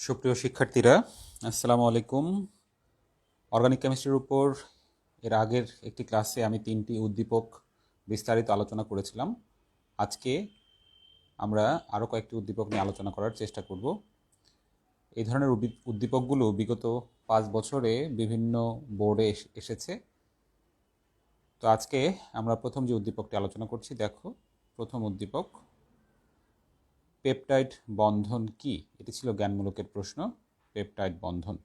সুপ্রিয় শিক্ষার্থীরা, আসসালামু আলাইকুম। অর্গানিক কেমিস্ট্রির উপর এর আগের একটি ক্লাসে আমি 3টি উদ্দীপক বিস্তারিত আলোচনা করেছিলাম। আজকে আমরা আরও কয়েকটি উদ্দীপক নিয়ে আলোচনা করার চেষ্টা করব। এই ধরনের উদ্দীপকগুলো বিগত 5 বছরে বিভিন্ন বোর্ডে এসেছে। তো আজকে আমরা প্রথম যে উদ্দীপকটি আলোচনা করছি, দেখো প্রথম উদ্দীপক, পেপটাইড বন্ধন কি? এটি ছিল জ্ঞানমূলকের প্রশ্ন। পেপটাইড বন্ধন,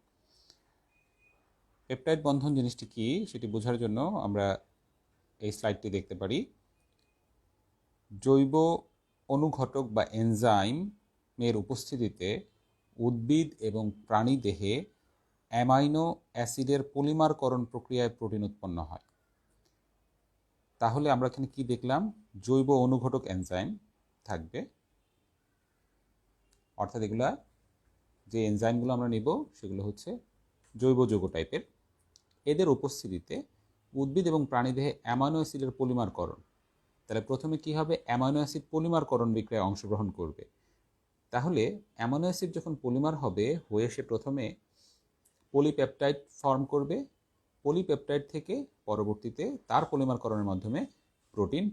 পেপটাইড বন্ধন জিনিসটি কি সেটি বোঝার জন্য আমরা এই স্লাইডটি দেখতে পারি। জৈব অনুঘটক বা এনজাইমের উপস্থিতিতে উদ্ভিদ এবং প্রাণীদেহে অ্যামাইনো অ্যাসিডের পলিমারকরণ প্রক্রিয়ায় প্রোটিন উৎপন্ন হয়। তাহলে আমরা এখানে কি দেখলাম? জৈব অনুঘটক এনজাইম থাকবে, অর্থাৎ এগুলা যে এনজাইমগুলো আমরা নিব সেগুলো হচ্ছে জৈব যৌগ টাইপের। এদের উপস্থিতিতে উদ্ভিদ এবং প্রাণীদেহে অ্যামাইনো অ্যাসিডের পলিমারকরণ, তাহলে প্রথমে কি হবে? অ্যামাইনো অ্যাসিড পলিমারকরণ বিক্রিয়ায় অংশগ্রহণ করবে। তাহলে অ্যামাইনো অ্যাসিড যখন পলিমার হবে, হয়ে সে প্রথমে পলিপেপটাইড ফর্ম করবে। পলিপেপটাইড থেকে পরবর্তীতে তার পলিমারকরণের মাধ্যমে প্রোটিন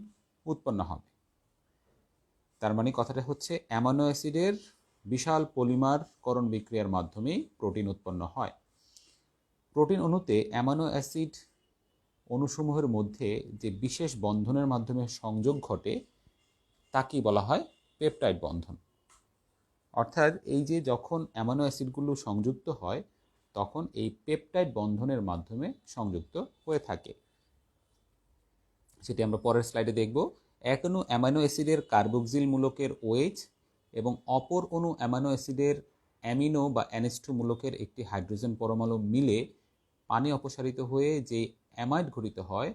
উৎপন্ন হবে। তার মানে কথাটা হচ্ছে অ্যামাইনো অ্যাসিডের বিশাল পলিমারকরণ বিক্রিয়ার মাধ্যমেই প্রোটিন উৎপন্ন হয়। প্রোটিন অণুতে অ্যামাইনো অ্যাসিড অণুসমূহের মধ্যে যে বিশেষ বন্ধনের মাধ্যমে সংযোগ ঘটে তাকেই বলা হয় পেপটাইড বন্ধন। অর্থাৎ এই যে যখন অ্যামাইনো অ্যাসিডগুলো সংযুক্ত হয় তখন এই পেপটাইড বন্ধনের মাধ্যমে সংযুক্ত হয়ে থাকে। সেটি আমরা পরের স্লাইডে দেখব। এক অণু অ্যামাইনো অ্যাসিডের কার্বক্সিল মূলকের OH এবং অপর অণু অ্যামাইনো অ্যাসিডের অ্যামিনো বা NH2 মূলকের একটি হাইড্রোজেন পরমাণু মিলে পানি অপসারিত হয়ে যে অ্যামাইড গঠিত হয়,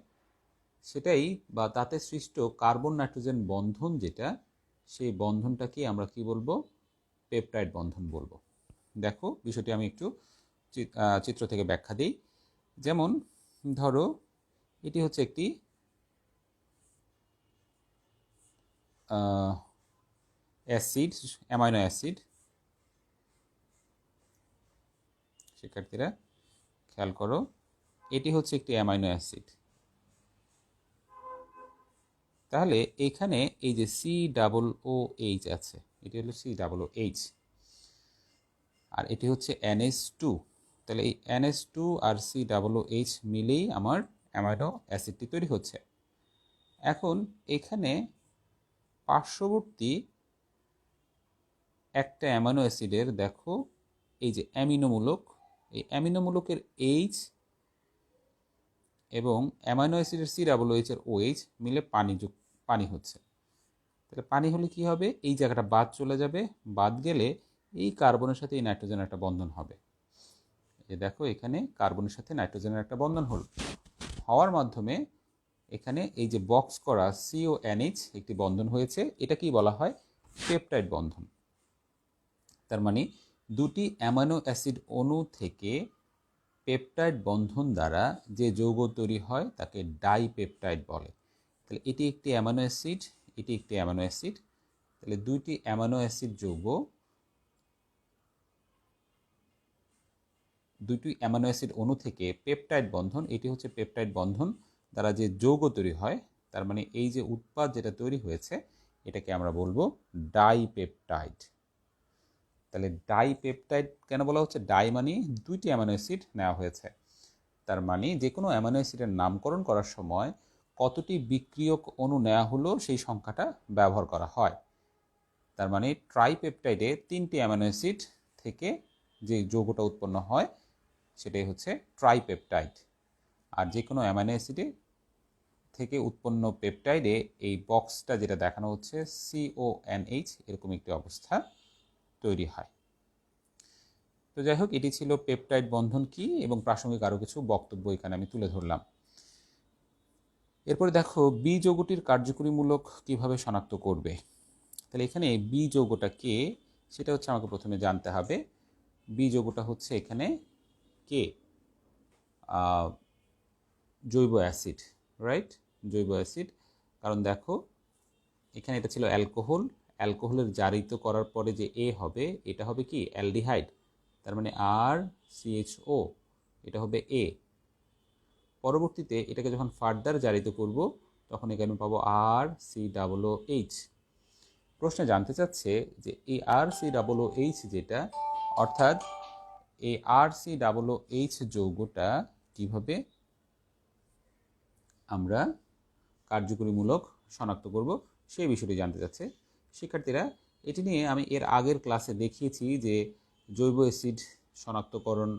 সেটাই বা তাতে সৃষ্ট কার্বন নাইট্রোজেন বন্ধন যেটা, সেই বন্ধনটাকে আমরা কি বলবো? পেপটাইড বন্ধন বলবো। দেখো বিষয়টি আমি একটু চিত্র থেকে ব্যাখ্যা দিই। যেমন ধরো এটি হচ্ছে একটি অ্যাসিড, অ্যামাইনো অ্যাসিড। শিক্ষার্থীরা খেয়াল করো, এটি হচ্ছে একটি অ্যামাইনো অ্যাসিড। তাহলে এখানে এই যে COOH আছে, এটি হলো COOH, আর এটি হচ্ছে NH2। তাহলে এই NH2 আর COOH মিলেই আমার অ্যামাইনো অ্যাসিডটি তৈরি হচ্ছে। এখন এখানে পার্শ্ববর্তী একটা অ্যামাইনো অ্যাসিডের দেখো এই যে অ্যামিনোমূলক, এই অ্যামিনোমূলকের H এবং অ্যামাইনো অ্যাসিডের COOH এর OH মিলে পানি হচ্ছে। তাহলে পানি হলে কি হবে? এই জায়গাটা বাদ চলে যাবে, বাদ গেলে এই কার্বনের সাথে এই নাইট্রোজেনের একটা বন্ধন হবে। এই দেখো এখানে কার্বনের সাথে নাইট্রোজেনের একটা বন্ধন হওয়ার মাধ্যমে এখানে এই যে বক্স করা CONH একটি বন্ধন হয়েছে। এটা কি বলা হয়? পেপটাইড বন্ধন। তার মানে দুটি অ্যামাইনো অ্যাসিড অণু থেকে পেপটাইড বন্ধন দ্বারা যে যৌগ তৈরি হয় তাকে ডাইপেপটাইড বলে। তাহলে এটি একটি অ্যামাইনো অ্যাসিড, এটি একটি অ্যামাইনো অ্যাসিড। তাহলে দুইটি অ্যামাইনো অ্যাসিড যৌগ, দুইটি অ্যামাইনো অ্যাসিড অণু থেকে পেপটাইড বন্ধন, এটি হচ্ছে পেপটাইড বন্ধন দ্বারা যে যৌগ তৈরি হয়, তার মানে এই যে উৎপাদ যেটা তৈরি হয়েছে এটাকে আমরা বলবো ডাইপেপটাইড। তাহলে ডাইপেপটাইড কেন বলা হচ্ছে? ডাই মানে দুইটি অ্যামাইনো অ্যাসিড নেওয়া হয়েছে। তার মানে যে কোনো অ্যামাইনো অ্যাসিডের নামকরণ করার সময় কতটি বিক্রিয়ক অণু নেওয়া হলো সেই সংখ্যাটা ব্যবহার করা হয়। তার মানে ট্রাইপেপটাইডে 3টি অ্যামাইনো অ্যাসিড থেকে যে যৌগটা উৎপন্ন হয় সেটাই হচ্ছে ট্রাইপেপটাইড। আর যে কোনো অ্যামাইনো অ্যাসিডে থেকে উৎপন্ন পেপটাইডে এই বক্সটা যেটা দেখানো হচ্ছে CONH, এরকম একটি অবস্থা তৈরি হয়। তো যাই হোক, এটি ছিল পেপটাইড বন্ধন কি এবং প্রাসঙ্গিক আরও কিছু বক্তব্য এখানে আমি তুলে ধরলাম। এরপরে দেখো বি যৌগটির কার্যকরীমূলক কিভাবে শনাক্ত করবে। তাহলে এখানে বি যৌগটা কে সেটা হচ্ছে আমাকে প্রথমে জানতে হবে। বি যৌগটা হচ্ছে এখানে কে? জৈব অ্যাসিড, রাইট? জৈব অ্যাসিড। কারণ দেখো এখানে এটা ছিল অ্যালকোহল, অ্যালকোহলের জারিত করার পরে যে এ হবে এটা হবে কি অ্যালডিহাইড, তার মানে RCHO, এটা হবে এ। পরবর্তীতে এটাকে যখন ফার্দার জারিত করব তখন এখানে পাবো RCOOH। প্রশ্নে জানতে চাচ্ছে যে এই RCOOH যেটা, অর্থাৎ এই RCOOH যৌগটা কিভাবে আমরা কার্যকরীমূলক শনাক্ত করব সেই বিষয়টি জানতে চাচ্ছে শিক্ষার্থীরা। এটি নিয়ে আমি এর আগের ক্লাসে দেখিয়েছি যে জৈব অ্যাসিড শনাক্তকরণ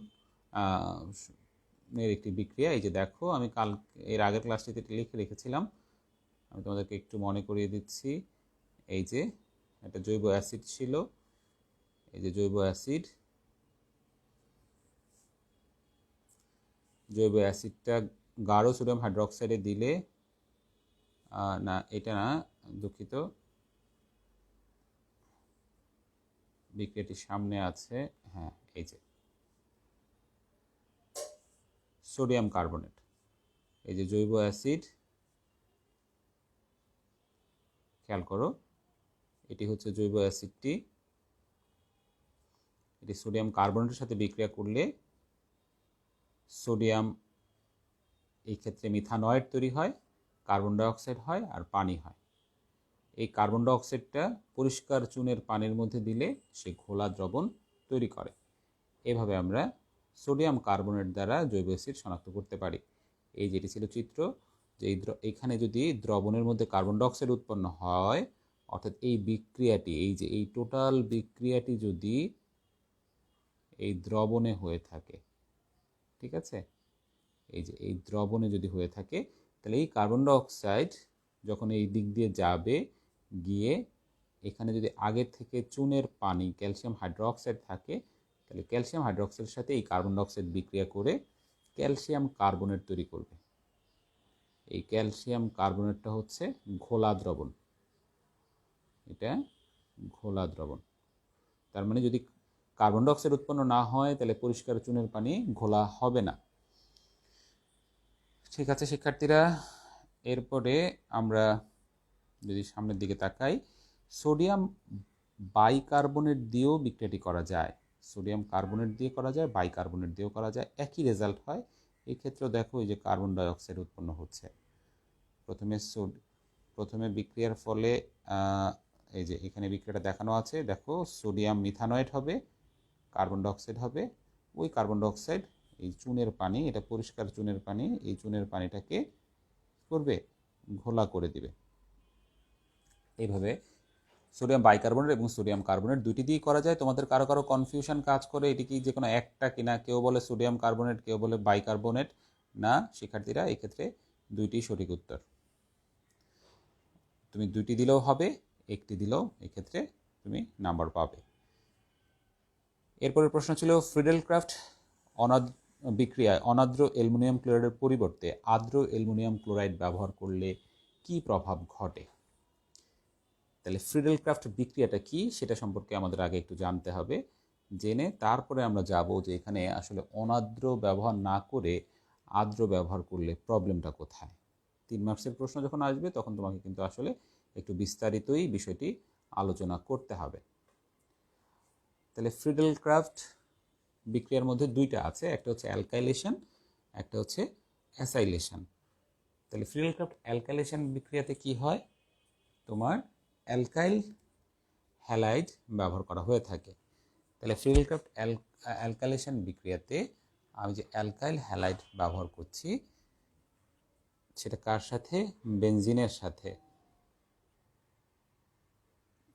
এর একটি বিক্রিয়া। এই যে দেখো আমি এর আগের ক্লাসটিতে লিখে রেখেছিলাম, আমি তোমাদেরকে একটু মনে করিয়ে দিচ্ছি। এই যে একটা জৈব অ্যাসিড ছিল, এই যে জৈব অ্যাসিডটা গাঢ় সোডিয়াম হাইড্রোক্সাইডে দিলে, না এটা না, দুঃখিত, বিক্রিয়াটি সামনে আছে, হ্যাঁ এই যে সোডিয়াম কার্বনেট, এই যে জৈব অ্যাসিড, খেয়াল করো এটি হচ্ছে জৈব অ্যাসিডটি, এটি সোডিয়াম কার্বনেটের সাথে বিক্রিয়া করলে সোডিয়াম, এই ক্ষেত্রে মিথানয়েড তৈরি হয়, কার্বন ডাইঅক্সাইড হয় আর পানি হয়। এই কার্বন ডাইঅক্সাইডটা পরিষ্কার চুনের পানির মধ্যে দিলে সে ঘোলা দ্রবণ তৈরি করে। এভাবে আমরা সোডিয়াম কার্বনেট দ্বারা জৈব অ্যাসিড শনাক্ত করতে পারি। এই যেটি ছিল চিত্র, যে এখানে যদি দ্রবণের মধ্যে কার্বন ডাইঅক্সাইড উৎপন্ন হয়, অর্থাৎ এই বিক্রিয়াটি, এই যে এই টোটাল বিক্রিয়াটি যদি এই দ্রবণে হয়ে থাকে, ঠিক আছে, এই যে এই দ্রবণে যদি হয়ে থাকে, তাহলে এই কার্বন ডাইঅক্সাইড যখন এই দিক দিয়ে যাবে, গিয়ে এখানে যদি আগে থেকে চুনের পানি ক্যালসিয়াম হাইড্রোক্সাইড থাকে, তাহলে ক্যালসিয়াম হাইড্রোক্সাইডের সাথে এই কার্বন ডাইঅক্সাইড বিক্রিয়া করে ক্যালসিয়াম কার্বনেট তৈরি করবে। এই ক্যালসিয়াম কার্বনেটটা হচ্ছে ঘোলা দ্রবণ, এটা ঘোলা দ্রবণ। তার মানে যদি কার্বন ডাইঅক্সাইড উৎপন্ন না হয় তাহলে পরিষ্কার চুনের পানি ঘোলা হবে না। ঠিক আছে শিক্ষার্থীরা, এরপরে আমরা যদি সামনের দিকে তাকাই, সোডিয়াম বাইকার্বনেট দিয়েও বিক্রিয়াটি করা যায়। সোডিয়াম কার্বনেট দিয়ে করা যায়, বাইকার্বনেট দিয়েও করা যায়, একই রেজাল্ট হয়। এই ক্ষেত্রেও দেখো এই যে কার্বন ডাইঅক্সাইড উৎপন্ন হচ্ছে। প্রথমে বিক্রিয়ার ফলে এই যে এখানে বিক্রিয়াটা দেখানো আছে, দেখো সোডিয়াম মিথানয়েড হবে, কার্বন ডাইঅক্সাইড হবে, ওই কার্বন ডাইঅক্সাইড এই চুনের পানি, এটা পরিষ্কার চুনের পানি, এই চুনের পানিটাকে করবে ঘোলা করে দিবে। এইভাবে সোডিয়াম বাইকার্বনেট এবং সোডিয়াম কার্বনেট দুইটি দিয়ে করা যায়। তোমাদের কারো কারো কনফিউশন কাজ করে এটি কি যে কোনো একটা কিনা, কেউ বলে সোডিয়াম কার্বনেট, কেউ বলে বাইকার্বনেট। না শিক্ষার্থীরা, এক্ষেত্রে দুইটি সঠিক উত্তর। তুমি দুইটি দিলেও হবে, একটি দিলেও এক্ষেত্রে তুমি নাম্বার পাবে। এরপরের প্রশ্ন ছিল ফ্রিডেলক্রাফট বিক্রিয়ায় অনার্দ্র অ্যালুমিনিয়াম ক্লোরাইডের পরিবর্তে আর্দ্র অ্যালুমিনিয়াম ক্লোরাইড ব্যবহার করলে কি প্রভাব ঘটে। তাহলে ফ্রিডেলক্রাফট বিক্রিয়াটা কি সেটা সম্পর্কে আমাদের আগে একটু জানতে হবে, জেনে তারপরে আমরা যাব যে এখানে আসলে অনার্দ্র ব্যবহার না করে আর্দ্র ব্যবহার করলে প্রবলেমটা কোথায়। 3 মার্কসের প্রশ্ন যখন আসবে তখন তোমাকে কিন্তু আসলে একটু বিস্তারিতই বিষয়টি আলোচনা করতে হবে। তাহলে ফ্রিডেলক্রাফট বিক্রিয়ার মধ্যে দুইটা আছে, একটা হচ্ছে অ্যালকাইলেশন, একটা হচ্ছে অ্যাসাইলেশন। তাহলে ফ্রিডেলক্রাফট অ্যালকাইলেশন বিক্রিয়াতে কি হয়, তোমার অ্যালকাইল হ্যালাইড ব্যবহার করা হয়ে থাকে। তাহলে ফ্রিডেলক্রাফট অ্যালকাইলেশন বিক্রিয়াতে আমি যে অ্যালকাইল হ্যালাইড ব্যবহার করছি সেটা কার সাথে, বেনজিনের সাথে।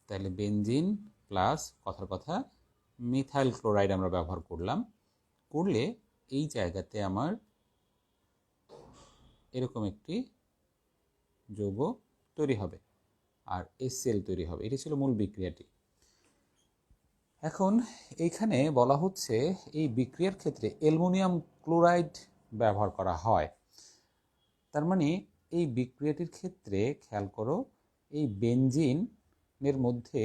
তাহলে বেনজিন প্লাস কথার কথা মিথাইল ক্লোরাইড আমরা ব্যবহার করলে এই জায়গাতে আমার এরকম একটি যৌগ তৈরি হবে আর HCl তৈরি হবে। এটি ছিল মূল বিক্রিয়াটি। এখন এইখানে বলা হচ্ছে এই বিক্রিয়ার ক্ষেত্রে অ্যালুমিনিয়াম ক্লোরাইড ব্যবহার করা হয়। তার মানে এই বিক্রিয়াটির ক্ষেত্রে খেয়াল করো, এই বেনজিনের মধ্যে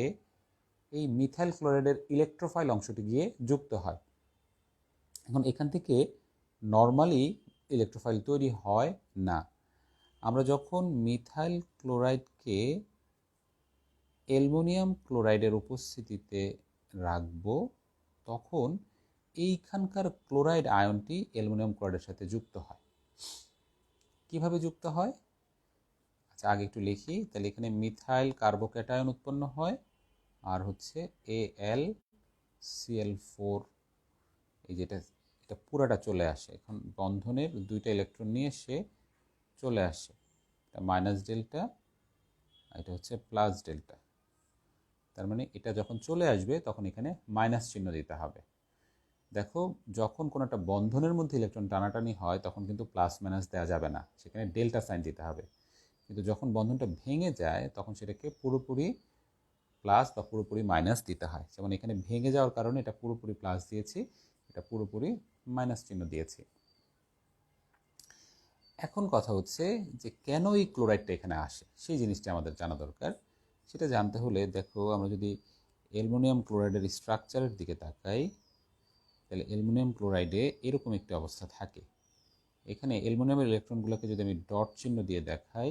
এই মিথাইল ক্লোরাইডের ইলেকট্রোফাইল অংশটি গিয়ে যুক্ত হয়। এখন এখান থেকে নর্মালি ইলেকট্রোফাইল তৈরি হয় না। আমরা যখন মিথাইল ক্লোরাইডকে অ্যালুমিনিয়াম ক্লোরাইডের উপস্থিতিতে রাখব, তখন এইখানকার ক্লোরাইড আয়নটি অ্যালুমিনিয়াম ক্লোরাইডের সাথে যুক্ত হয়। কিভাবে যুক্ত হয়? আচ্ছা, আগে একটু লিখি। তাহলে এখানে মিথাইল কার্বোক্যাটায়ন উৎপন্ন হয়, আর হচ্ছে AlCl4, এই যেটা এটা পুরাটা চলে আসে। এখন বন্ধনের দুইটা ইলেকট্রন নিয়ে সে চলে আসে, এটা মাইনাস ডেল্টা, এটা হচ্ছে প্লাস ডেল্টা। তার মানে এটা যখন চলে আসবে তখন এখানে মাইনাস চিহ্ন দিতে হবে। দেখো, যখন কোনো একটা বন্ধনের মধ্যে ইলেকট্রন টানাটানি হয় তখন কিন্তু প্লাস মাইনাস দেওয়া যাবে না, সেখানে ডেল্টা সাইন দিতে হবে। কিন্তু যখন বন্ধনটা ভেঙে যায় তখন সেটাকে পুরোপুরি প্লাস বা পুরোপুরি মাইনাস দিতে হয়। যেমন এখানে ভেঙে যাওয়ার কারণে এটা পুরোপুরি প্লাস দিয়েছি, এটা পুরোপুরি মাইনাস চিহ্ন দিয়েছি। এখন কথা হচ্ছে যে কেন এই ক্লোরাইডটা এখানে আসে, সেই জিনিসটা আমাদের জানা দরকার। সেটা জানতে হলে দেখো, আমরা যদি অ্যালুমিনিয়াম ক্লোরাইডের স্ট্রাকচারের দিকে তাকাই, তাহলে অ্যালুমিনিয়াম ক্লোরাইডে এরকম একটি অবস্থা থাকে। এখানে অ্যালুমিনিয়ামের ইলেকট্রনগুলোকে যদি আমি ডট চিহ্ন দিয়ে দেখাই,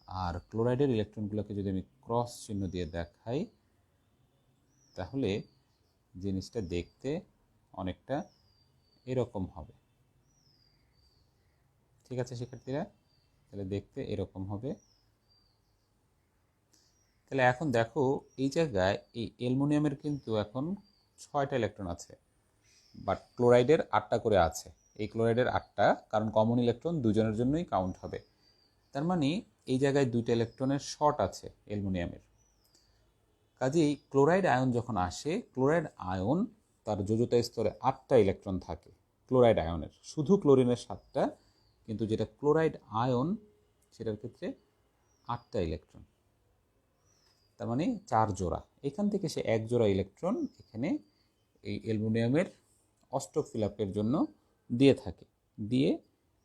আর ক্লোরাইডের ইলেকট্রনগুলোকে যদি আমি ক্রস চিহ্ন দিয়ে দেখাই, তাহলে জিনিসটা দেখতে অনেকটা এরকম হবে। ঠিক আছে শিক্ষার্থীরা? তাহলে দেখতে এরকম হবে। তাহলে এখন দেখো, এই জায়গায় এই অ্যালুমিনিয়ামের কিন্তু এখন 6টা ইলেকট্রন আছে, বাট ক্লোরাইডের 8টা করে আছে। এই ক্লোরাইডের 8টা, কারণ কমন ইলেকট্রন দুজনের জন্যই কাউন্ট হবে। তার মানে এই জায়গায় 2টা ইলেকট্রনের শর্ট আছে অ্যালুমিনিয়ামের। কাজেই ক্লোরাইড আয়ন যখন আসে, ক্লোরাইড আয়ন তার যোজ্যতা স্তরে 8টা ইলেকট্রন থাকে ক্লোরাইড আয়নের, শুধু ক্লোরিনের 7টা, কিন্তু যেটা ক্লোরাইড আয়ন সেটার ক্ষেত্রে 8টা ইলেকট্রন। তার মানে 4 জোড়া। এখান থেকে সে 1 জোড়া ইলেকট্রন এখানে এই অ্যালুমিনিয়ামের অষ্টক ফিলাপের জন্য দিয়ে থাকে, দিয়ে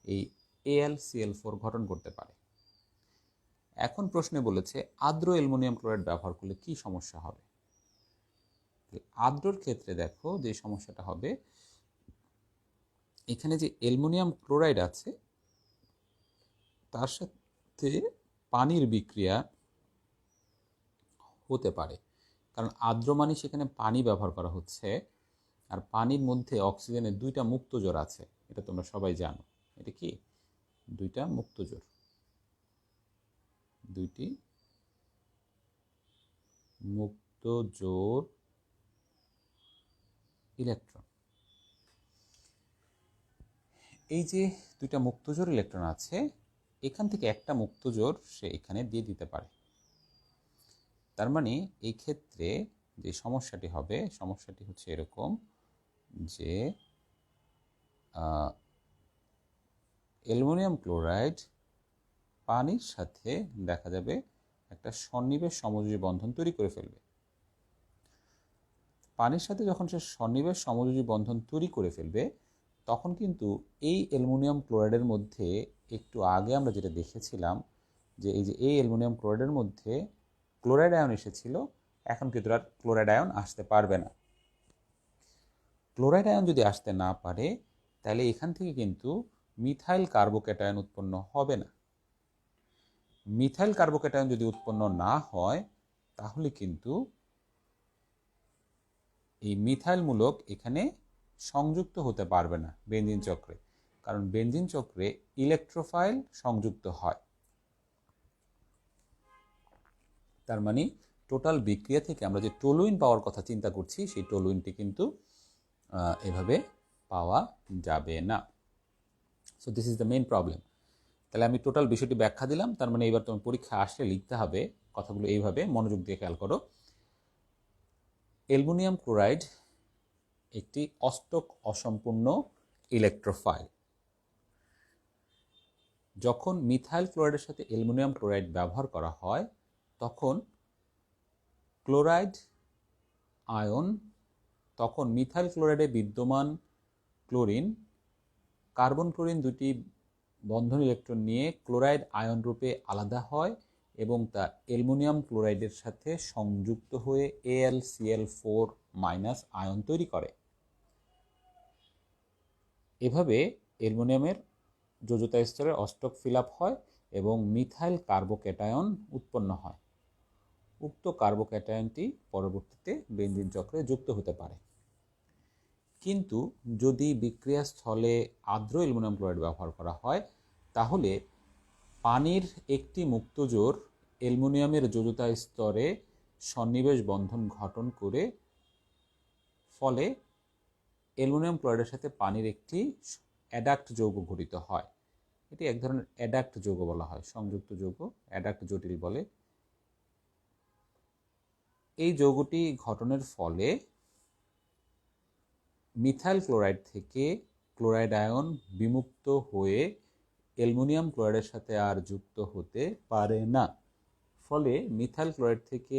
এই AlCl4 গঠন করতে পারে। এখন প্রশ্নে বলেছে আর্দ্র অ্যালুমিনিয়াম ক্লোরাইড ব্যবহার করলে কি সমস্যা হবে। আর্দ্রর ক্ষেত্রে দেখো যে সমস্যাটা হবে, এখানে যে অ্যালুমিনিয়াম ক্লোরাইড আছে তার সাথে পানির বিক্রিয়া হতে পারে, কারণ আর্দ্র মানে সেখানে পানি ব্যবহার করা হচ্ছে, আর পানির মধ্যে অক্সিজেনের 2টা মুক্ত জোড় আছে, এটা তোমরা সবাই জানো। এটা কি 2টা মুক্ত জোড়, 2টি মুক্ত জোড় ইলেকট্রন। এই যে 2টা মুক্ত জোড় ইলেকট্রন আছে, এখান থেকে একটা মুক্ত জোড় সে এখানে দিয়ে দিতে পারে। তার মানে এই ক্ষেত্রে যে সমস্যাটি হবে, সমস্যাটি হচ্ছে এরকম যে অ্যালুমিনিয়াম ক্লোরাইড পানির সাথে দেখা যাবে একটা সন্নিবেশ সমযোজী বন্ধন তৈরি করে ফেলবে। পানির সাথে যখন সে সন্নিবেশ সমযোজী বন্ধন তৈরি করে ফেলবে, তখন কিন্তু এই অ্যালুমিনিয়াম ক্লোরাইডের মধ্যে, একটু আগে আমরা যেটা দেখেছিলাম যে এই যে এই অ্যালুমিনিয়াম ক্লোরাইডের মধ্যে ক্লোরাইড আয়ন এসেছিল, এখন কিন্তু আর ক্লোরাইড আয়ন আসতে পারবে না। ক্লোরাইড আয়ন যদি আসতে না পারে, তাহলে এখান থেকে কিন্তু মিথাইল কার্বোক্যাটায়ন উৎপন্ন হবে না। মিথাইল কার্বোক্যাটায়ন যদি উৎপন্ন না হয়, তাহলে কিন্তু এই মিথাইল মূলক এখানে সংযুক্ত হতে পারবে না বেনজিন চক্রে, কারণ বেনজিন চক্রে ইলেকট্রোফাইল সংযুক্ত হয়। তার মানে টোটাল বিক্রিয়া থেকে আমরা যে টলুইন পাওয়ার কথা চিন্তা করছি, সেই টলুইনটি কিন্তু এভাবে পাওয়া যাবে না। So this is the main problem. তাহলে আমি টোটাল বিষয়টি ব্যাখ্যা দিলাম। তার মানে এবার তোমার পরীক্ষা আসলে লিখতে হবে কথাগুলো এইভাবে, মনোযোগ দিয়ে খেয়াল করো। অ্যালুমিনিয়াম ক্লোরাইড একটি অষ্টক অসম্পূর্ণ ইলেকট্রোফাইল। যখন মিথাইল ক্লোরাইডের সাথে অ্যালুমিনিয়াম ক্লোরাইড ব্যবহার করা হয়, তখন ক্লোরাইড আয়ন, তখন মিথাইল ক্লোরাইডে বিদ্যমান ক্লোরিন, কার্বন ক্লোরিন দুটি বন্ধন ইলেকট্রন নিয়ে ক্লোরাইড আয়ন রূপে আলাদা হয় এবং তা অ্যালুমিনিয়াম ক্লোরাইডের সাথে সংযুক্ত হয়ে AlCl4 মাইনাস আয়ন তৈরি করে। এভাবে অ্যালুমিনিয়ামের যোজ্যতা স্তরে অষ্টক ফিল আপ হয় এবং মিথাইল কার্বোক্যাটায়ন উৎপন্ন হয়। উক্ত কার্বোক্যাটায়নটি পরবর্তীতে বেনজিন চক্রে যুক্ত হতে পারে। কিন্তু যদি বিক্রিয়া স্থলে আর্দ্র অ্যালুমিনিয়াম ক্লোরাইড ব্যবহার করা হয়, তাহলে পানির একটি মুক্ত জোর অ্যালুমিনিয়ামের যোজ্যতা স্তরে সন্নিবেশ বন্ধন গঠন করে ফলে অ্যালুমিনিয়াম ক্লোরাইডের সাথে পানির একটি অ্যাডাক্ট যৌগ গঠিত হয়। এটি এক ধরনের অ্যাডাক্ট যৌগ বলা হয়, সংযুক্ত যৌগ, অ্যাডাক্ট জটিল বলে। এই যৌগটি গঠনের ফলে মিথাইল ক্লোরাইড থেকে ক্লোরাইড আয়ন বিমুক্ত হয়ে অ্যালুমিনিয়াম ক্লোরাইডের সাথে আর যুক্ত হতে পারে না। ফলে মিথাইল ক্লোরাইড থেকে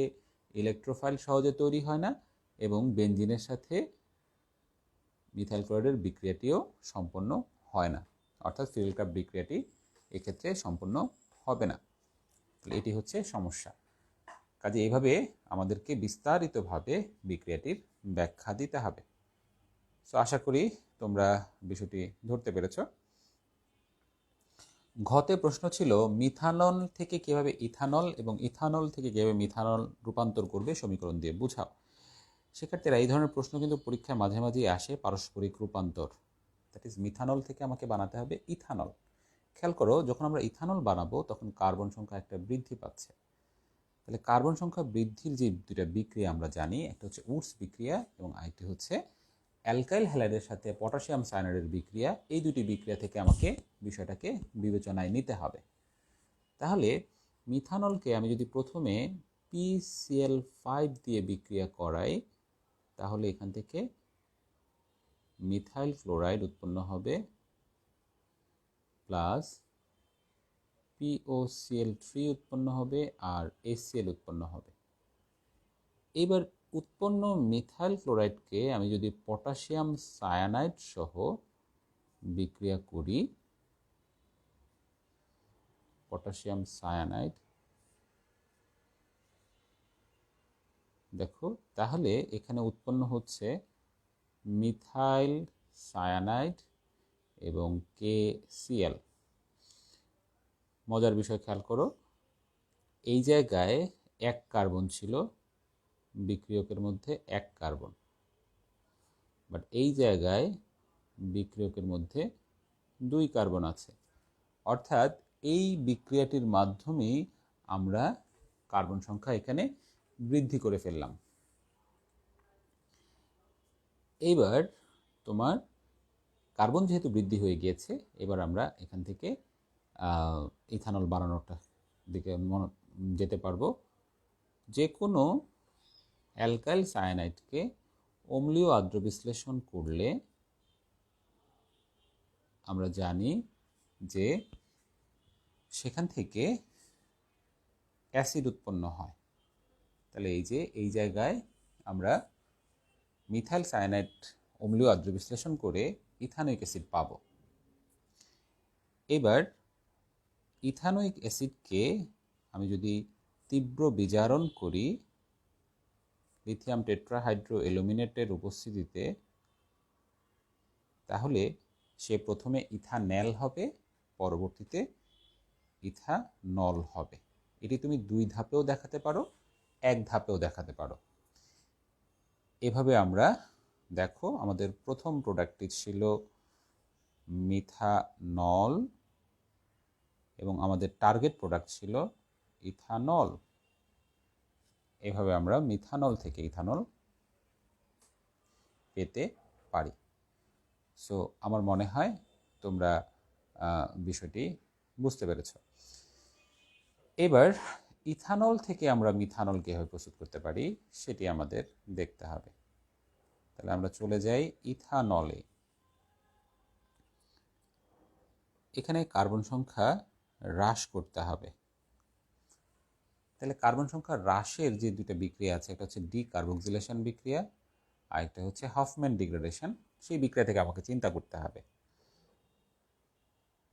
ইলেকট্রোফাইল সহজে তৈরি হয় না এবং বেনজিনের সাথে মিথাইল ক্লোরাইডের বিক্রিয়াটিও সম্পন্ন হয় না, অর্থাৎ ফিরেল-ক্রাফট বিক্রিয়াটি এক্ষেত্রে সম্পন্ন হবে না। এটি হচ্ছে সমস্যা। কাজে এইভাবে আমাদেরকে বিস্তারিতভাবে বিক্রিয়াটির ব্যাখ্যা দিতে হবে। সো আশা করি তোমরা বিষয়টি ধরতে পেরেছ। ঘতে প্রশ্ন ছিল মিথানল থেকে কিভাবে ইথানল এবং ইথানল থেকে কিভাবে মিথানল রূপান্তর করবে সমীকরণ দিয়ে বুঝাও। শিক্ষার্থীরা, এই ধরনের প্রশ্ন কিন্তু পরীক্ষায় মাঝে মাঝেই আসে। পারস্পরিক রূপান্তর, দ্যাট ইজ মিথানল থেকে আমাকে বানাতে হবে ইথানল। খেয়াল করো, যখন আমরা ইথানল বানাবো তখন কার্বন সংখ্যা একটা বৃদ্ধি পাচ্ছে। তাহলে কার্বন সংখ্যা বৃদ্ধির যে দুইটা বিক্রিয়া আমরা জানি, একটা হচ্ছে উডস বিক্রিয়া এবং আরেকটি হচ্ছে অ্যালকাইল হ্যালাইডের সাথে পটাশিয়াম সায়ানাইডের বিক্রিয়া। এই দুটি বিক্রিয়া থেকে আমাকে বিষয়টাকে বিবেচনায় নিতে হবে। তাহলে মিথানলকে আমি যদি প্রথমে PCl5 দিয়ে বিক্রিয়া করাই, তাহলে এখান থেকে মিথাইল ক্লোরাইড উৎপন্ন হবে প্লাস POCl3 উৎপন্ন হবে আর HCl উৎপন্ন হবে। এবার উৎপন্ন মিথাইল ক্লোরাইডকে আমি যদি পটাশিয়াম সায়ানাইড সহ বিক্রিয়া করি, পটাশিয়াম সায়ানাইড, দেখো তাহলে এখানে উৎপন্ন হচ্ছে মিথাইল সায়ানাইড এবং KCl। মজার বিষয় খেয়াল করো, এই জায়গায় এক কার্বন ছিল, বিক্রিয়কের মধ্যে এক কার্বন, বাট এই জায়গায় বিক্রিয়কের মধ্যে দুই কার্বন আছে। অর্থাৎ এই বিক্রিয়াটির মাধ্যমেই আমরা কার্বন সংখ্যা এখানে বৃদ্ধি করে ফেললাম। এইবার তোমার কার্বন যেহেতু বৃদ্ধি হয়ে গিয়েছে, এবার আমরা এখান থেকে ইথানল বানানোটা দিকে যেতে পারবো। যে কোনো অ্যালকাইল সায়ানাইডকে অম্লীয় আর্দ্র বিশ্লেষণ করলে আমরা জানি যে সেখান থেকে অ্যাসিড উৎপন্ন হয়। তাহলে এই যে এই জায়গায় আমরা মিথাইল সায়ানাইড অম্লীয় আর্দ্র বিশ্লেষণ করে ইথানোয়িক অ্যাসিড পাব। এবার ইথানোয়িক অ্যাসিডকে আমি যদি তীব্র বিজারণ করি লিথিয়াম টেট্রাহাইড্রো অ্যালুমিনেটের উপস্থিতিতে, তাহলে সে প্রথমে ইথানেল হবে, পরবর্তীতে ইথানল হবে। এটি তুমি দুই ধাপেও দেখাতে পারো, এক ধাপেও দেখাতে পারো। এভাবে আমরা দেখো আমাদের প্রথম প্রোডাক্টটি ছিল মিথানল এবং আমাদের টার্গেট প্রোডাক্ট ছিল ইথানল। এভাবে আমরা মিথানল থেকে ইথানল পেতে পারি। সো আমার মনে হয় তোমরা বিষয়টি বুঝতে পেরেছ। এবার ইথানল থেকে আমরা মিথানল কিভাবে প্রস্তুত করতে পারি সেটি আমাদের দেখতে হবে। তাহলে আমরা চলে যাই ইথানলে। এখানে কার্বন সংখ্যা হ্রাস করতে হবে। তাহলে কার্বন সংখ্যা হ্রাসের যে দুটো বিক্রিয়া আছে, একটা হচ্ছে ডিকার্বক্সিলেশন বিক্রিয়া আর একটা হচ্ছে হফম্যান ডিগ্রেডেশন। সেই বিক্রিয়া থেকে আমাকে চিন্তা করতে হবে।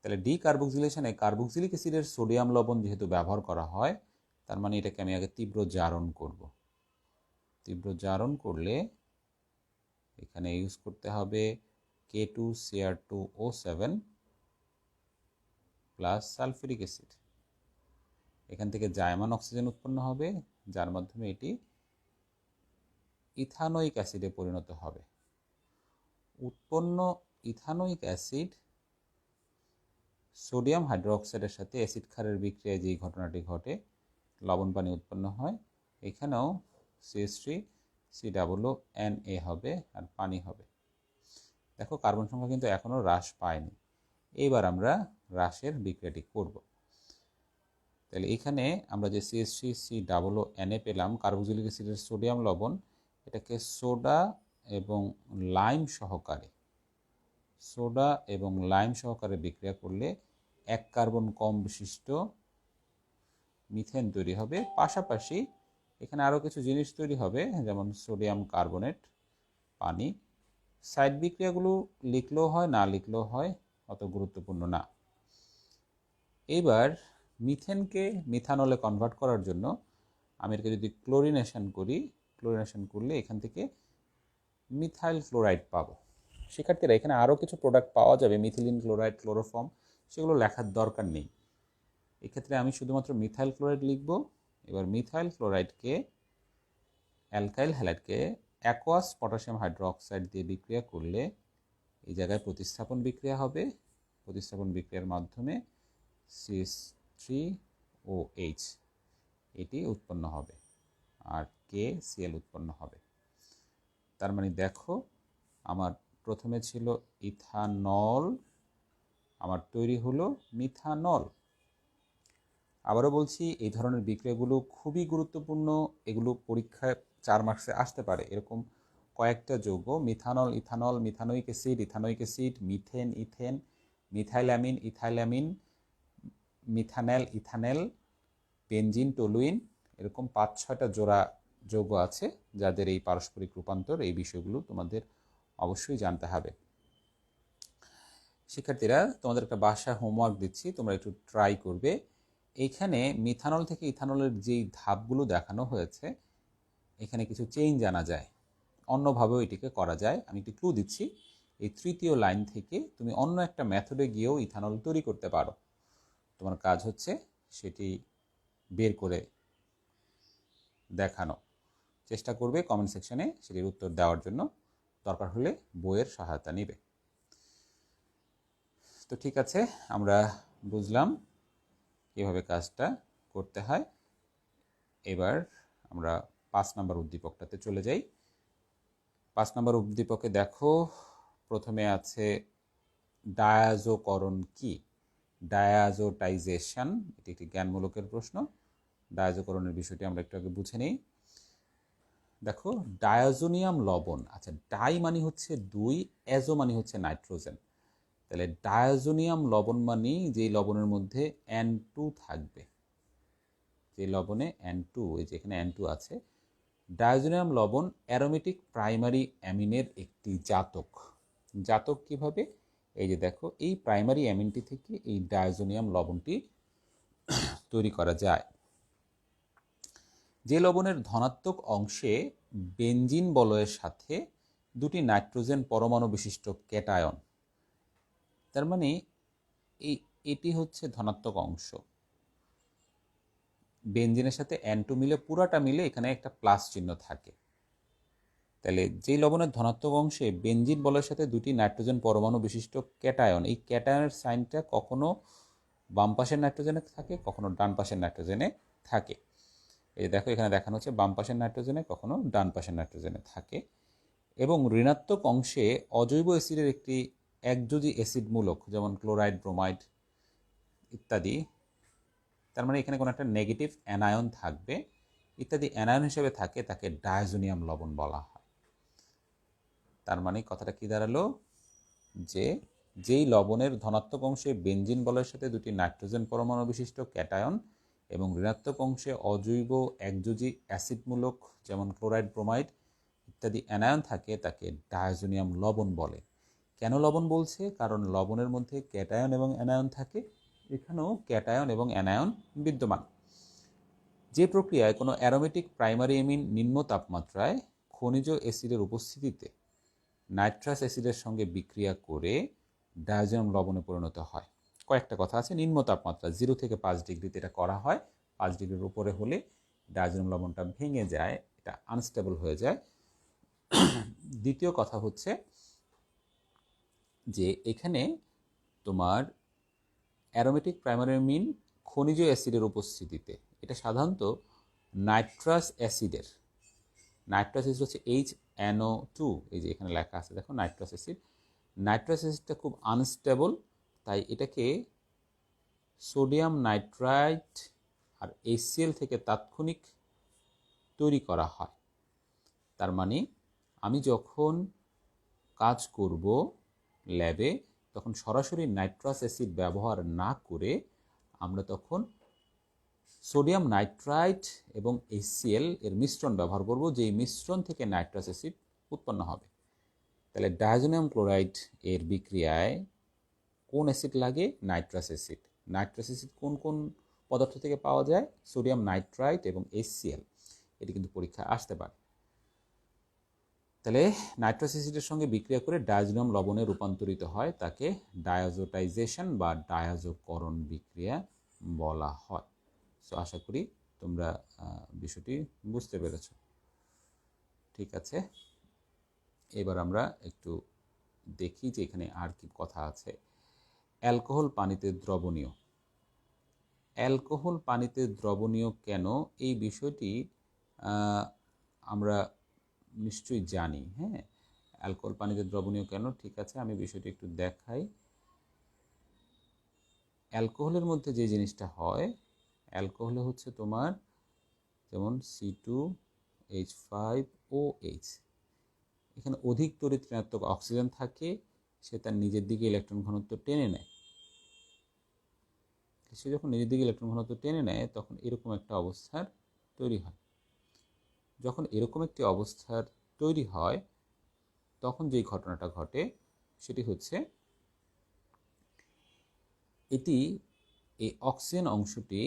তাহলে ডিকার্বক্সিলেশনে কার্বক্সিলিক অ্যাসিডের সোডিয়াম লবণ যেহেতু ব্যবহার করা হয়, তার মানে এটাকে আমি আগে তীব্র জারণ করব। তীব্র জারণ করলে এখানে ইউজ করতে হবে K2Cr2O7 প্লাস সালফিউরিক অ্যাসিড। এখান থেকে জায়মান অক্সিজেন উৎপন্ন হবে, যার মাধ্যমে এটি ইথানোয়িক অ্যাসিডে পরিণত হবে। উৎপন্ন ইথানোয়িক অ্যাসিড সোডিয়াম হাইড্রোক্সাইডের সাথে অ্যাসিড ক্ষারের বিক্রিয়ায় যেই ঘটনাটি ঘটে, লবণ পানি উৎপন্ন হয়। এখানেও CH3COO হবে আর পানি হবে। দেখো কার্বন সংখ্যা কিন্তু এখনও হ্রাস পায়নি। এইবার আমরা হ্রাসের বিক্রিয়াটি করব। তাহলে এখানে আমরা যে CH3COO পেলাম, কার্বক্সিলিক অ্যাসিডের সোডিয়াম লবণ, এটাকে সোডা এবং লাইম সহকারে বিক্রিয়া করলে 1 কার্বন কম বিশিষ্ট মিথেন তৈরি হবে। পাশাপাশি এখানে আরও কিছু জিনিস তৈরি হবে, যেমন সোডিয়াম কার্বনেট, পানি। সাইড বিক্রিয়াগুলো লিখলেও হয়, না লিখলেও হয়, অত গুরুত্বপূর্ণ না। এবার মিথেনকে মিথানলে কনভার্ট করার জন্য আমি এটাকে যদি ক্লোরিনেশন করি, ক্লোরিনেশন করলে এখান থেকে মিথাইল ক্লোরাইড পাবো। শিক্ষার্থীরা, এখানে আরও কিছু প্রোডাক্ট পাওয়া যাবে, মিথিলিন ক্লোরাইড, ক্লোরোফর্ম, সেগুলো লেখার দরকার নেই। এক্ষেত্রে আমি শুধুমাত্র মিথাইল ক্লোরাইড লিখব। এবার মিথাইল ক্লোরাইডকে অ্যালকাইল হ্যালাইডকে অ্যাকোয়াস পটাশিয়াম হাইড্রোক্সাইড দিয়ে বিক্রিয়া করলে এই জায়গায় প্রতিস্থাপন বিক্রিয়া হবে। প্রতিস্থাপন বিক্রিয়ার মাধ্যমে CH3OH এটি উৎপন্ন হবে আর KCl উৎপন্ন হবে। তার মানে দেখো, আমার প্রথমে ছিল ইথানল, আমার তৈরি হলো মিথানল। আবারও বলছি, এই ধরনের বিক্রিয়াগুলো খুবই গুরুত্বপূর্ণ। এগুলো পরীক্ষায় 4 মার্কসে আসতে পারে। এরকম কয়েকটা যৌগ, methanol, ethanol, methanoic acid, methane, ethane, ethylamine, methanal, ethanal, benzene, toluene, এরকম 5-6টা জোড়া যৌগ আছে যাদের এই পারস্পরিক রূপান্তর, এই বিষয়গুলো তোমাদের অবশ্যই জানতে হবে। শিক্ষার্থীরা, তোমাদের একটা বাসা হোমওয়ার্ক দিচ্ছি, তোমরা একটু ট্রাই করবে। এইখানে মিথানল থেকে ইথানলের যেই ধাপগুলো দেখানো হয়েছে, এখানে কিছু চেঞ্জ আনা যায়, অন্যভাবেও এটিকে করা যায়। আমি একটি ক্লু দিচ্ছি, এই 3য় লাইন থেকে তুমি অন্য একটা মেথডে গিয়েও ইথানল তৈরি করতে পারো। তোমার কাজ হচ্ছে সেটি বের করে দেখানো। চেষ্টা করবে কমেন্ট সেকশনে সেটির উত্তর দেওয়ার জন্য, দরকার হলে বইয়ের সহায়তা নিবে। তো ঠিক আছে, আমরা বুঝলাম কিভাবে কাজটা করতে হয়। এবার আমরা 5 নম্বর উদ্দীপকটাতে চলে যাই। 5 নম্বর উদ্দীপকে দেখো, প্রথমে আছে ডায়াজোকরণ কি, ডায়াজোটাইজেশন। এটি একটি জ্ঞানমূলকের প্রশ্ন। ডায়াজোকরণের বিষয়টি আমরা একটু আগে বুঝে নিই। দেখো, ডায়াজোনিয়াম লবণ, আচ্ছা ডাই মানে হচ্ছে 2, অ্যাজো মানে হচ্ছে নাইট্রোজেন। তাহলে ডায়াজোনিয়াম লবণ মানে যেই লবণের মধ্যে N2 থাকবে, যে লবণে N2, এই যে এখানে N2 আছে। ডায়াজোনিয়াম লবণ অ্যারোমেটিক প্রাইমারি অ্যামিনের একটি জাতক। জাতক কিভাবে? এই যে দেখো, এই প্রাইমারি অ্যামিনটি থেকে এই ডায়াজোনিয়াম লবণটি তৈরি করা যায়। যে লবণের ধনাত্মক অংশে বেনজিন বলয়ের সাথে 2টি নাইট্রোজেন পরমাণু বিশিষ্ট ক্যাটায়ন, তার মানে এটি হচ্ছে ধনাত্মক অংশ। বেনজিনের সাথে N2 মিলে, পুরাটা মিলে এখানে একটা প্লাস চিহ্ন থাকে। তাহলে যেই লবণের ধনাত্মক অংশে বেনজিন বলয়ের সাথে 2টি নাইট্রোজেন পরমাণু বিশিষ্ট ক্যাটায়ন, এই ক্যাটায়নের সাইনটা কখনো বাম পাশের নাইট্রোজেনে থাকে, কখনো ডান পাশের নাইট্রোজেনে থাকে। এই দেখো, এখানে দেখানো হচ্ছে বাম পাশের নাইট্রোজেনে, কখনো ডান পাশের নাইট্রোজেনে থাকে। এবং ঋণাত্মক অংশে অজৈব অ্যাসিডের একটি একযোজী অ্যাসিড মূলক, যেমন ক্লোরাইড, ব্রোমাইড ইত্যাদি, তার মানে এখানে কোনো একটা নেগেটিভ অ্যানায়ন থাকবে, ইত্যাদি অ্যানায়ন হিসেবে থাকে, তাকে ডায়াজোনিয়াম লবণ বলা হয়। তার মানে কথাটা কি দাঁড়ালো, যে যেই লবণের ধনাত্মক অংশে বেনজিন বলয়ের সাথে 2টি নাইট্রোজেন পরমাণু বিশিষ্ট ক্যাটায়ন এবং ঋণাত্মক অংশে অজৈব একযোজী অ্যাসিডমূলক, যেমন ক্লোরাইড, ব্রোমাইড ইত্যাদি অ্যানায়ন থাকে, তাকে ডায়াজোনিয়াম লবণ বলে। কেন লবণ বলছে? কারণ লবণের মধ্যে ক্যাটায়ন এবং অ্যানায়ন থাকে, এখানেও ক্যাটায়ন এবং অ্যানায়ন বিদ্যমান। যে প্রক্রিয়ায় কোনো অ্যারোমেটিক প্রাইমারি অ্যামিন নিম্ন তাপমাত্রায় খনিজ অ্যাসিডের উপস্থিতিতে নাইট্রাস অ্যাসিডের সঙ্গে বিক্রিয়া করে ডায়াজোনিয়াম লবণে পরিণত হয়। কয়েকটা কথা আছে। নিম্ন তাপমাত্রা 0 থেকে 5 ডিগ্রিতে এটা করা হয়। 5 ডিগ্রির উপরে হলে ডায়াজোনিয়াম লবণটা ভেঙে যায়, এটা আনস্টেবল হয়ে যায়। দ্বিতীয় কথা হচ্ছে যে এখানে তোমার অ্যারোমেটিক প্রাইমারি অ্যামিন খনিজ অ্যাসিডের উপস্থিতিতে, এটা সাধারণত নাইট্রাস অ্যাসিড হচ্ছে HNO2, এই যে এখানে লেখা আছে দেখো নাইট্রাস অ্যাসিডটা খুব আনস্টেবল, তাই এটাকে সোডিয়াম নাইট্রাইট আর HCl থেকে তাৎক্ষণিক তৈরি করা হয়। তার মানে আমি যখন কাজ করব ল্যাবে তখন সরাসরি নাইট্রাস অ্যাসিড ব্যবহার না করে আমরা তখন সোডিয়াম নাইট্রাইট এবং HCl এর মিশ্রণ ব্যবহার করব, যেই মিশ্রণ থেকে নাইট্রাস অ্যাসিড উৎপন্ন হবে। তাহলে ডায়াজোনিয়াম ক্লোরাইড এর বিক্রিয়ায় কোন অ্যাসিড লাগে? Nitrous acid. নাইট্রাস অ্যাসিড কোন কোন পদার্থ থেকে পাওয়া যায়? সোডিয়াম নাইট্রাইট এবং HCl। এটি কিন্তু পরীক্ষায় আসতে পারে। তাহলে নাইট্রাস অ্যাসিডের সঙ্গে বিক্রিয়া করে ডায়াজোনিয়াম লবণে রূপান্তরিত হয়, তাকে ডায়াজোটাইজেশন বা ডায়াজোকরণ বিক্রিয়া বলা হয়। সো আশা করি তোমরা বিষয়টি বুঝতে পেরেছ। ঠিক আছে, এবার আমরা একটু দেখি যে এখানে আর কি কথা আছে। অ্যালকোহল পানিতে দ্রবণীয়। অ্যালকোহল পানিতে দ্রবণীয় কেন, এই বিষয়টি আমরা নিশ্চয়ই জানি। হ্যাঁ, অ্যালকোহল পানিতে দ্রবণীয় কেন, ঠিক আছে, আমি বিষয়টি একটু দেখাই। অ্যালকোহলের মধ্যে যে জিনিসটা হয়, অ্যালকোহলে হচ্ছে তোমার যেমন C2H5OH, এখানে অধিক তড়িৎ ঋণাত্মক অক্সিজেন থাকে, সে তার নিজের দিকে ইলেকট্রন ঘনত্ব টেনে নেয়। সে যখন নিজের দিকে ইলেকট্রন ঘনত্ব টেনে নেয় তখন এরকম একটা অবস্থার তৈরি হয়। যখন এরকম একটি অবস্থার তৈরি হয় তখন যেই ঘটনাটা ঘটে সেটি হচ্ছে এটি, এই অক্সিজেন অংশটি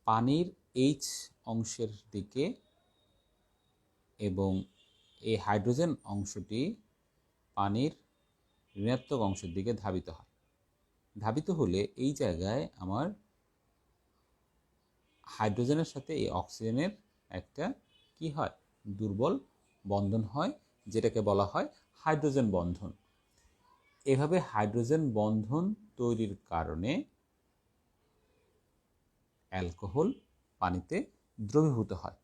পানির H অংশের দিকে এবং এই হাইড্রোজেন অংশটি পানির ঋণাত্মক অংশের দিকে ধাবিত হয়। ধাবিত হলে এই জায়গায় আমার হাইড্রোজেনের সাথে এই অক্সিজেনের একটা কি হয়, দুর্বল বন্ধন হয়, যেটাকে বলা হয় হাইড্রোজেন বন্ধন। এভাবে হাইড্রোজেন বন্ধন তৈরির কারণে অ্যালকোহল পানিতে দ্রবীভূত হয়।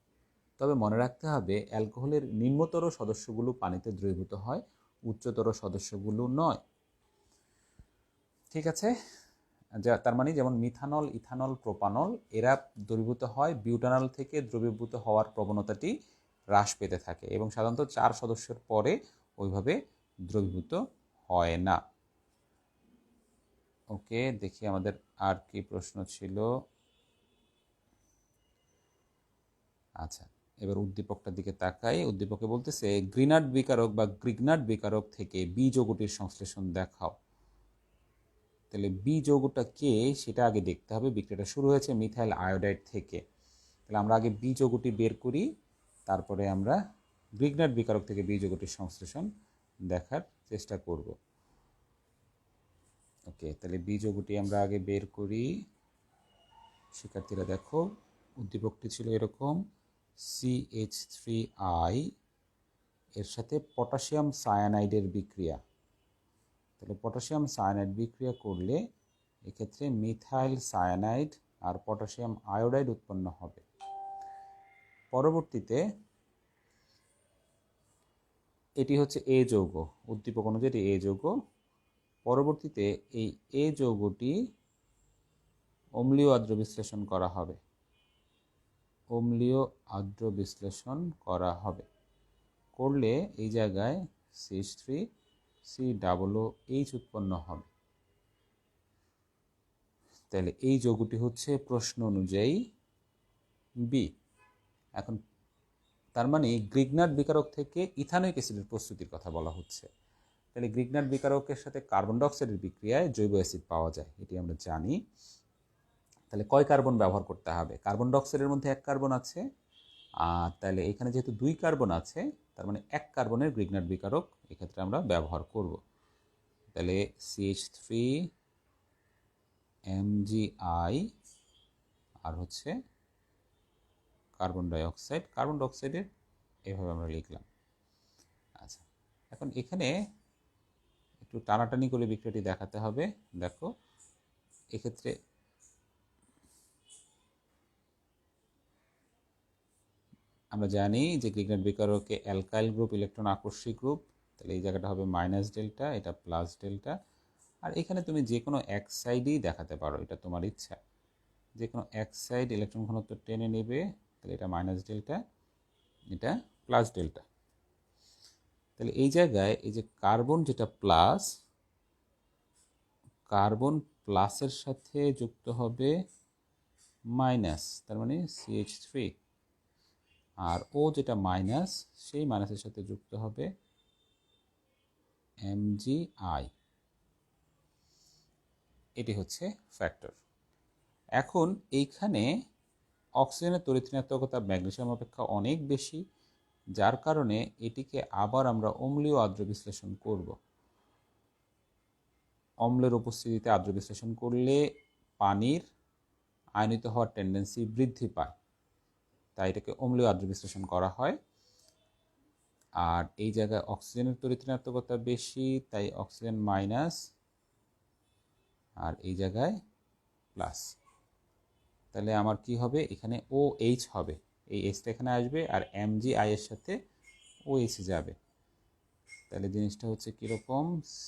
তবে মনে রাখতে হবে অ্যালকোহলের নিম্নতর সদস্যগুলো পানিতে দ্রবীভূত হয়, উচ্চতর সদস্যগুলো নয়। ঠিক আছে, তার মানে যেমন মিথানল, ইথানল, প্রোপানল এরা দ্রবীভূত হয়, বিউটানল থেকে দ্রবীভূত হওয়ার প্রবণতাটি হ্রাস পেতে থাকে এবং সাধারণত 4 সদস্যের পরে ওইভাবে দ্রবীভূত হয় না। ওকে, দেখি আমাদের আর কি প্রশ্ন ছিল। আচ্ছা, এবার উদ্দীপকটার দিকে তাকাই। উদ্দীপকে বলতেছে গ্রিনার্ড বিকারক বা গ্রিগনার্ড বিকারক থেকে বি যৌগটির সংশ্লেষণ দেখাও। তাহলে বি যৌগটা কে সেটা আগে দেখতে হবে। বিক্রিয়াটা শুরু হয়েছে মিথাইল আয়োডাইড থেকে। তাহলে আমরা আগে বি যৌগটি বের করি, তারপরে আমরা গ্রিগনার্ড বিকারক থেকে বি যৌগটির সংশ্লেষণ দেখার চেষ্টা করব। ওকে, তাহলে বি যৌগটি আমরা আগে বের করি। শিক্ষার্থীরা দেখো, উদ্দীপকটি ছিল এরকম, CH3I এর সাথে পটাশিয়াম সায়ানাইডের বিক্রিয়া। তাহলে পটাশিয়াম সায়ানাইড বিক্রিয়া করলে এক্ষেত্রে মিথাইল সায়ানাইড আর পটাশিয়াম আয়োডাইড উৎপন্ন হবে। পরবর্তীতে এটি হচ্ছে এ যৌগ, উদ্দীপক অনুযায়ী এটি এ যৌগ। পরবর্তীতে এই এ যৌগটি অম্লীয় আদ্র বিশ্লেষণ করা হবে, অম্লীয় আদ্র বিশ্লেষণ করা হবে। করলে এই জায়গায় CH3COOH উৎপন্ন হবে। তাহলে এই যৌগটি হচ্ছে প্রশ্ন অনুযায়ী বি। এখন তার মানে গ্রিগনার্ড বিকারক থেকে ইথানোইক অ্যাসিডের প্রস্তুতির কথা বলা হচ্ছে। তাহলে গ্রিগনার্ড বিকারকের সাথে কার্বন ডাইঅক্সাইডের বিক্রিয়ায় জৈব অ্যাসিড পাওয়া যায়, এটি আমরা জানি। তাহলে কয় কার্বন ব্যবহার করতে হবে? কার্বন ডাইঅক্সাইডের মধ্যে 1 কার্বন আছে, আর তাহলে এখানে যেহেতু 2 কার্বন আছে তার মানে 1 কার্বনের গ্রিগনার্ড বিকারক এক্ষেত্রে আমরা ব্যবহার করব। তাহলে CH3MgI আর হচ্ছে কার্বন ডাইঅক্সাইডের এভাবে আমরা লিখলাম। আচ্ছা, এখন এখানে একটু টানাটানি করে বিক্রিয়াটি দেখাতে হবে। দেখো এক্ষেত্রে আমরা জানি যে Grignard বিকারকে alkyl group electron আকর্ষী group, তাহলে এই জায়গাটা হবে মাইনাস ডেল্টা, এটা প্লাস ডেল্টা। আর এখানে তুমি যে কোনো এক সাইডেই দেখাতে পারো, এটা তোমার ইচ্ছা। যে কোনো এক সাইড ইলেকট্রন ঘনত্ব টেনে নেবে, তাহলে এটা মাইনাস ডেল্টা, এটা প্লাস ডেল্টা। তাহলে এই জায়গায় এই যে কার্বন যেটা প্লাস, কার্বন প্লাসের সাথে যুক্ত হবে মাইনাস, তার মানে CH3। আর ও যেটা মাইনাস, সেই মাইনাসের সাথে যুক্ত হবে MgI। এটি হচ্ছে ফ্যাক্টর। এখন এইখানে অক্সিজেনের তড়িৎ ঋণাত্মকতা ম্যাগনেসিয়াম অপেক্ষা অনেক বেশি, যার কারণে এটিকে আবার আমরা অম্লীয় আর্দ্র বিশ্লেষণ করব। অম্লের উপস্থিতিতে আর্দ্র বিশ্লেষণ করলে পানির আয়নিত হওয়ার টেন্ডেন্সি বৃদ্ধি পায়, তাই এটাকে অম্লীয় আর্দ্র বিশ্লেষণ করা হয়। আর এই জায়গায় অক্সিজেনের তড়িৎ ঋণাত্মকতা বেশি, তাই অক্সিজেন মাইনাস, আর এই জায়গায় প্লাস। তাহলে আমার কি হবে, এখানে OH হবে, এই Hটা এখানে আসবে আর MgI এর সাথে OH যাবে। তাহলে জিনিসটা হচ্ছে কীরকম,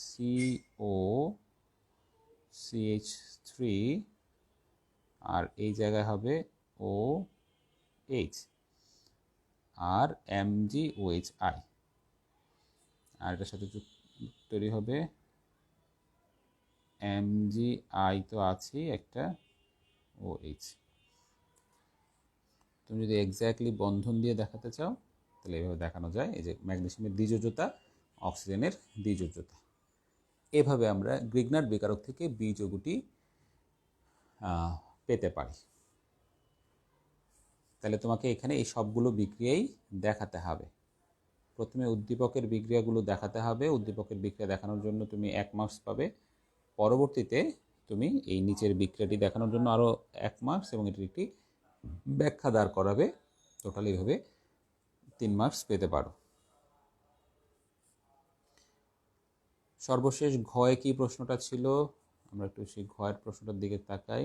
COCH3 আর এই জায়গায় হবে OH আর MgOHI, আর এটার সাথে তৈরি হবে MgI তো আছেই একটা, OH। তুমি যদি এক্স্যাক্টলি বন্ধন দিয়ে দেখাতে চাও তাহলে এভাবে দেখানো যায়, এই যে ম্যাগনেসিয়ামের দ্বিযোজ্যতা, অক্সিজেনের দ্বিযোজ্যতা। এভাবে আমরা গ্রিগনার্ড বিকারক থেকে বি যৌগটি পেতে পারি। তাহলে তোমাকে এখানে এই সবগুলো বিক্রিয়াই দেখাতে হবে। প্রথমে উদ্দীপকের বিক্রিয়াগুলো দেখাতে হবে, উদ্দীপকের বিক্রিয়া দেখানোর জন্য তুমি 1 মার্কস পাবে। পরবর্তীতে তুমি এই নিচের বিক্রিয়াটি দেখানোর জন্য আরও 1 মার্কস এবং এটির একটি ব্যাখ্যা দাঁড় করাবে। টোটাল এইভাবে 3 মার্কস পেতে পারো। সর্বশেষ ঘয়ে কি প্রশ্নটা ছিল, আমরা একটু সেই ঘয়ের প্রশ্নটার দিকে তাকাই।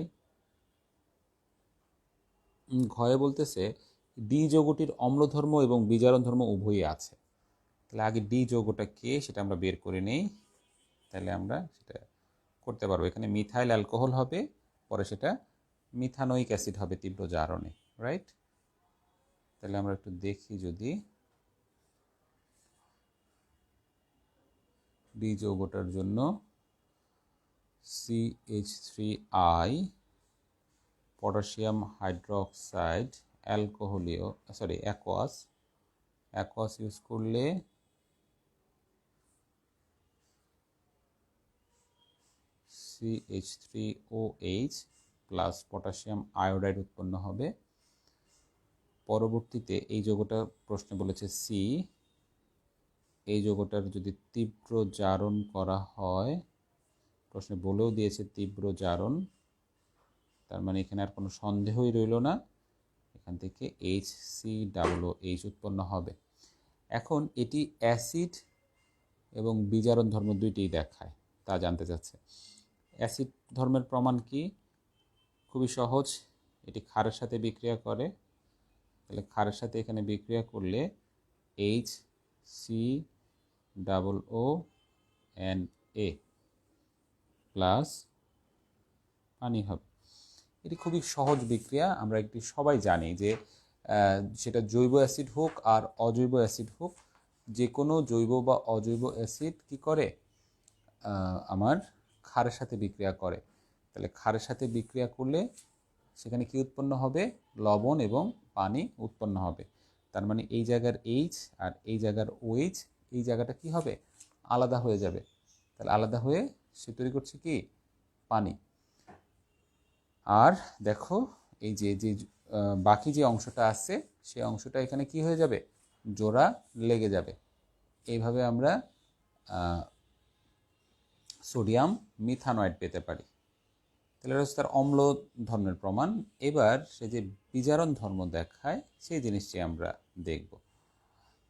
ঘয়ে বলতেছে ডি যৌগটির অম্লধর্ম এবং বিজারণ ধর্ম উভয়ই আছে। তাহলে আগে ডি যৌগটা কে সেটা আমরা বের করে নেই, তাহলে আমরা সেটা করতে পারবো। এখানে মিথাইল অ্যালকোহল হবে, পরে সেটা মিথানোইক অ্যাসিড হবে তীব্র জারণে, রাইট? তাহলে আমরা একটু দেখি, যদি ডি যৌগটার জন্য CH3I, পটাশিয়াম হাইড্রোক্সাইড, অ্যালকোহলীয় অ্যাকোয়াস ইউজ করলে CH3OH প্লাস পটাশিয়াম আয়োডাইড উৎপন্ন হবে। পরবর্তীতে এই যৌগটা প্রশ্নে বলেছে সি, এই যৌগটার যদি তীব্র জারণ করা হয়, প্রশ্নে বলেও দিয়েছে তীব্র জারণ, তার মানে এখানে আর কোনো সন্দেহই রইল না, এখান থেকে HCOOH উৎপন্ন হবে। এখন এটি অ্যাসিড এবং বিজারণ ধর্ম দুইটিই দেখায়, তা জানতে চাচ্ছে। অ্যাসিড ধর্মের প্রমাণ কি? খুবই সহজ, এটি ক্ষারের সাথে বিক্রিয়া করে। তাহলে ক্ষারের সাথে এখানে বিক্রিয়া করলে HCOONA প্লাস পানি হবে। এটি খুবই সহজ বিক্রিয়া, আমরা একটি সবাই জানি যে সেটা জৈব অ্যাসিড হোক আর অজৈব অ্যাসিড হোক, যে কোনো জৈব বা অজৈব অ্যাসিড কি করে, আমার ক্ষারের সাথে বিক্রিয়া করে। তাহলে ক্ষারের সাথে বিক্রিয়া করলে সেখানে কি উৎপন্ন হবে, লবণ এবং পানি উৎপন্ন হবে। তার মানে এই জায়গার H আর এই জায়গার OH, এই জায়গাটা কি হবে, আলাদা হয়ে যাবে। তাহলে আলাদা হয়ে সে তৈরি করছে কি, পানি। আর দেখো এই যে বাকি যে অংশটা আছে, সেই অংশটা এখানে কি হয়ে যাবে, জোড়া লেগে যাবে। এইভাবে আমরা সোডিয়াম মিথানয়েড পেতে পারি। তাহলে এটা হচ্ছে তার অম্ল ধর্মের প্রমাণ। এবার সে যে বিজারণ ধর্ম দেখায় সেই জিনিসটি আমরা দেখব।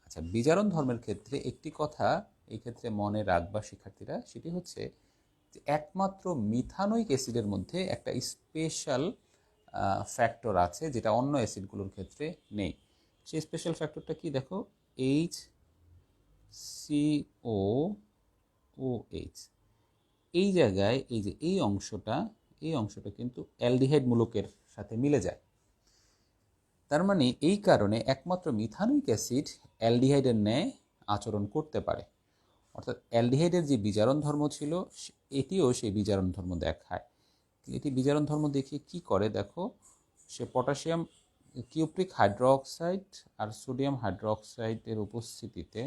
আচ্ছা, বিজারণ ধর্মের ক্ষেত্রে একটি কথা এই ক্ষেত্রে মনে রাখবা শিক্ষার্থীরা, সেটি হচ্ছে যে একমাত্র মিথানোইক অ্যাসিডের মধ্যে একটা স্পেশাল ফ্যাক্টর আছে যেটা অন্য অ্যাসিডগুলোর ক্ষেত্রে নেই। সেই স্পেশাল ফ্যাক্টরটা কি দেখো, এইচ সিও ও এইচ। এই জায়গায় এই যে এই অংশটা কিন্তু অ্যালডিহাইড মূলকের সাথে মিলে যায়। তার মানে এই কারণে একমাত্র মিথানোইক অ্যাসিড অ্যালডিহাইডের ন্যায় আচরণ করতে পারে। অর্থাৎ অ্যালডিহাইডের যে বিজারণ ধর্ম ছিল এটিও সেই বিজারণ ধর্ম দেখায়। এটি বিজারণ ধর্ম দেখিয়ে কি করে দেখো, সে পটাশিয়াম কিউপ্রিক হাইড্রোক্সাইড আর সোডিয়াম হাইড্রোক্সাইডের উপস্থিতিতে,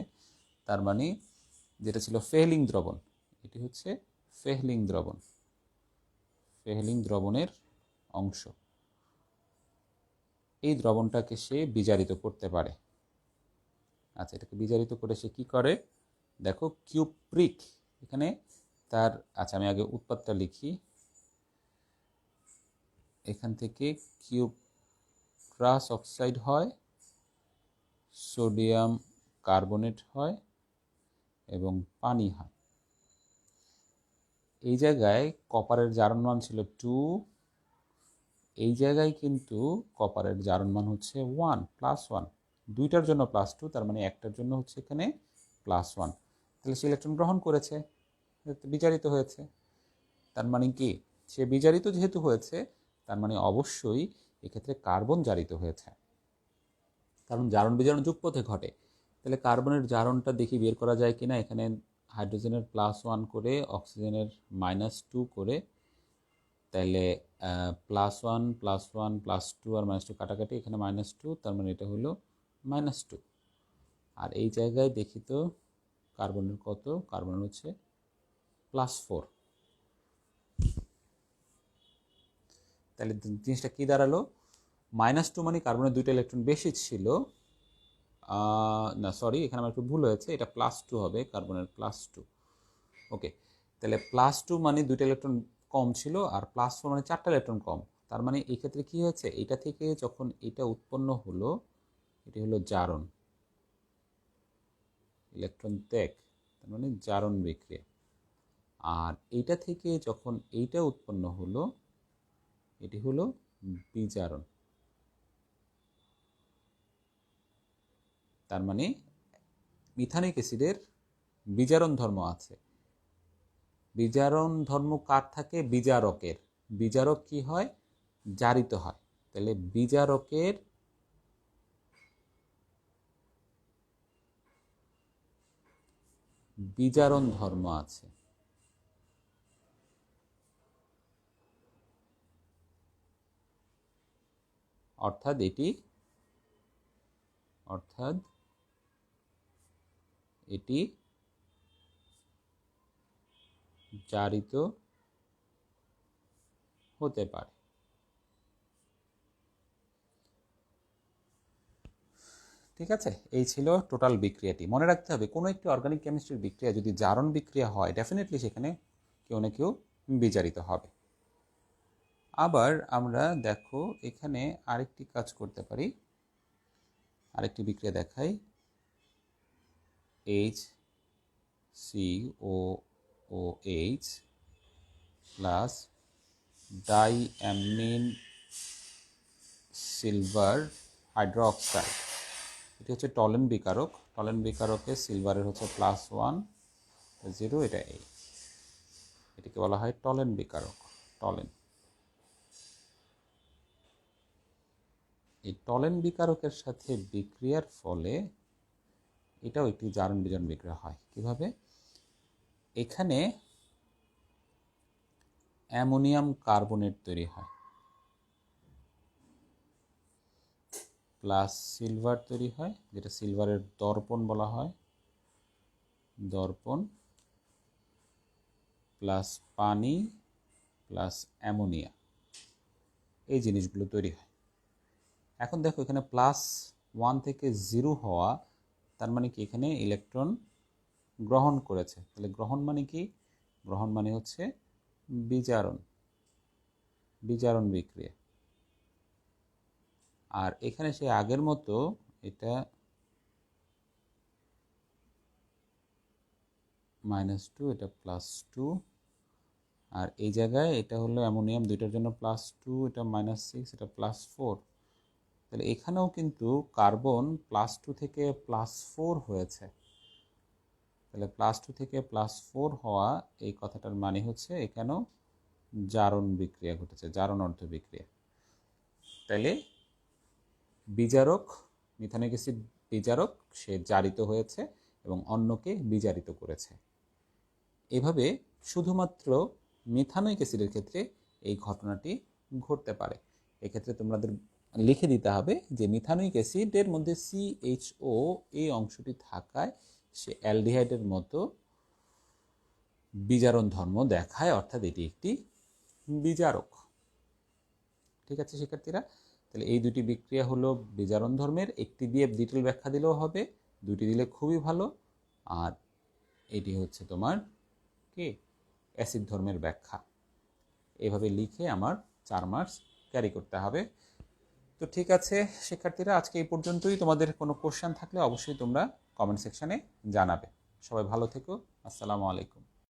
তার মানে যেটা ছিল ফেহলিং দ্রবণ, এটি হচ্ছে ফেহলিং দ্রবণের অংশ, এই দ্রবণটাকে সে বিজারিত করতে পারে। আচ্ছা, এটাকে বিজারিত করে সে কি করে দেখো, কিউপ্রিক এখানে তার, আচ্ছা আমি আগে উৎপাদটা লিখি, এখান থেকে কিউপ্রাস অক্সাইড হয়, সোডিয়াম কার্বনেট হয় এবং পানি হয়। এই জায়গায় কপারের জারণ মান ছিল 2, এই জায়গায় কিন্তু কপারের জারণ মান হচ্ছে 1 +1, দুইটার জন্য +2, তার মানে একটার জন্য হচ্ছে এখানে +1। তাহলে সে ইলেকট্রন গ্রহণ করেছে, বিজারিত হয়েছে। তার মানে কি, সে বিজারিত যেহেতু হয়েছে তার মানে অবশ্যই এক্ষেত্রে কার্বন জারিত হয়েছে, কারণ জারণ বিজারণ যুগপথে ঘটে। তাহলে কার্বনের জারণটা দেখি বের করা যায় কিনা। এখানে হাইড্রোজেনের +1 করে অক্সিজেনের -2 করে, তাহলে +1 +1 +2 আর -2 কাটাকাটি, এখানে -2, তার মানে এটা হলো -2। আর এই জায়গায় দেখি তো কার্বনের কত, কার্বনের হচ্ছে +4। তাহলে জিনিসটা কি দাঁড়ালো, -2 মানে কার্বনের 2টা ইলেকট্রন বেশি ছিল, না সরি এখানে আমার একটু ভুল হয়েছে, এটা +2 হবে, কার্বনের +2। ওকে, তাহলে +2 মানে 2টা ইলেকট্রন কম ছিল, আর +4 মানে 4টা ইলেকট্রন কম। তার মানে এই ক্ষেত্রে কি হয়েছে, এটা থেকে যখন এটা উৎপন্ন হলো, এটি হলো জারণ, ইলেকট্রন ত্যাগ, তার মানে জারণ বিক্রিয়া। আর এইটা থেকে যখন এইটা উৎপন্ন হলো, এটি হলো বিজারণ। তার মানে মিথানিক অ্যাসিডের বিজারণ ধর্ম আছে। বিজারণ ধর্ম কার থাকে, বিজারকের। বিজারক কি হয়, জারিত হয়। তাহলে বিজারকের বিজারণ ধর্ম আছে। অর্থাৎ এটি জারিত হতে পারে। ঠিক আছে, এই ছিল টোটাল বিক্রিয়াটি। মনে রাখতে হবে কোনো একটি অর্গানিক কেমিস্ট্রির বিক্রিয়া যদি জারণ বিক্রিয়া হয়, ডেফিনেটলি সেখানে কেউ না কেউ বিজারিত হবে। আবার আমরা দেখো এখানে আরেকটি কাজ করতে পারি, আরেকটি বিক্রিয়া দেখাই, HCOOH plus diamine silver hydroxide. এটি হচ্ছে টলেন বিকারক। টলেন বিকারকে সিলভারের হচ্ছে +1 0, এটা এটিকে বলা হয় টলেন বিকারক। টলেন, এই টলেন বিকারকের সাথে বিক্রিয়ার ফলে এটাও একটি জারণ বিজারণ বিক্রিয়া হয়। কিভাবে, এখানে অ্যামোনিয়াম কার্বনেট তৈরি হয়, প্লাস সিলভার তৈরি হয়, যেটা সিলভারের দর্পণ বলা হয়, দর্পণ প্লাস পানি প্লাস অ্যামোনিয়া, এই জিনিসগুলো তৈরি হয়। এখন দেখো এখানে +1 থেকে 0 হওয়া, তার মানে কি এখানে ইলেকট্রন গ্রহণ করেছে। তাহলে গ্রহণ মানে কি, গ্রহণ মানে হচ্ছে বিজারণ। বিজারণ বিক্রিয়া। আর এখানে সে আগের মতো এটা -2, এটা +2, আর এই জায়গায় এটা হলো অ্যামোনিয়াম, দুইটার জন্য +2, এটা -6, এটা +4। তাহলে এখানেও কিন্তু কার্বন +2 থেকে +4 হয়েছে। তাহলে +2 থেকে +4 হওয়া এই কথাটার মানে হচ্ছে এখানেও জারণ বিক্রিয়া ঘটেছে, জারণ অর্ধ বিক্রিয়া। তাহলে বিজারক, মিথানিক অ্যাসিড বিজারক, সে জারিত হয়েছে এবং অন্যকে বিজারিত করেছে। এভাবে শুধুমাত্র মিথানিক অ্যাসিডের ক্ষেত্রে এই ঘটনাটি ঘটতে পারে। এক্ষেত্রে তোমাদের লিখে দিতে হবে যে মিথানিক অ্যাসিডের মধ্যে CHO এই অংশটি থাকায় সে অ্যালডিহাইডের মতো বিজারণ ধর্ম দেখায়, অর্থাৎ এটি একটি বিজারক। ঠিক আছে শিক্ষার্থীরা, তাহলে এই দুটি বিক্রিয়া হলো বিজারণ ধর্মের। একটি দিয়ে ডিটেল ব্যাখ্যা দিলেও হবে, দুটি দিলে খুবই ভালো। আর এটি হচ্ছে তোমার কি অ্যাসিড ধর্মের ব্যাখ্যা। এভাবে লিখে আমার 4 মার্কস ক্যারি করতে হবে। তো ঠিক আছে শিক্ষার্থীরা, আজকে এই পর্যন্তই। তোমাদের কোনো কোশ্চেন থাকলে অবশ্যই তোমরা কমেন্ট সেকশানে জানাবে। সবাই ভালো থেকো। আসসালামু আলাইকুম।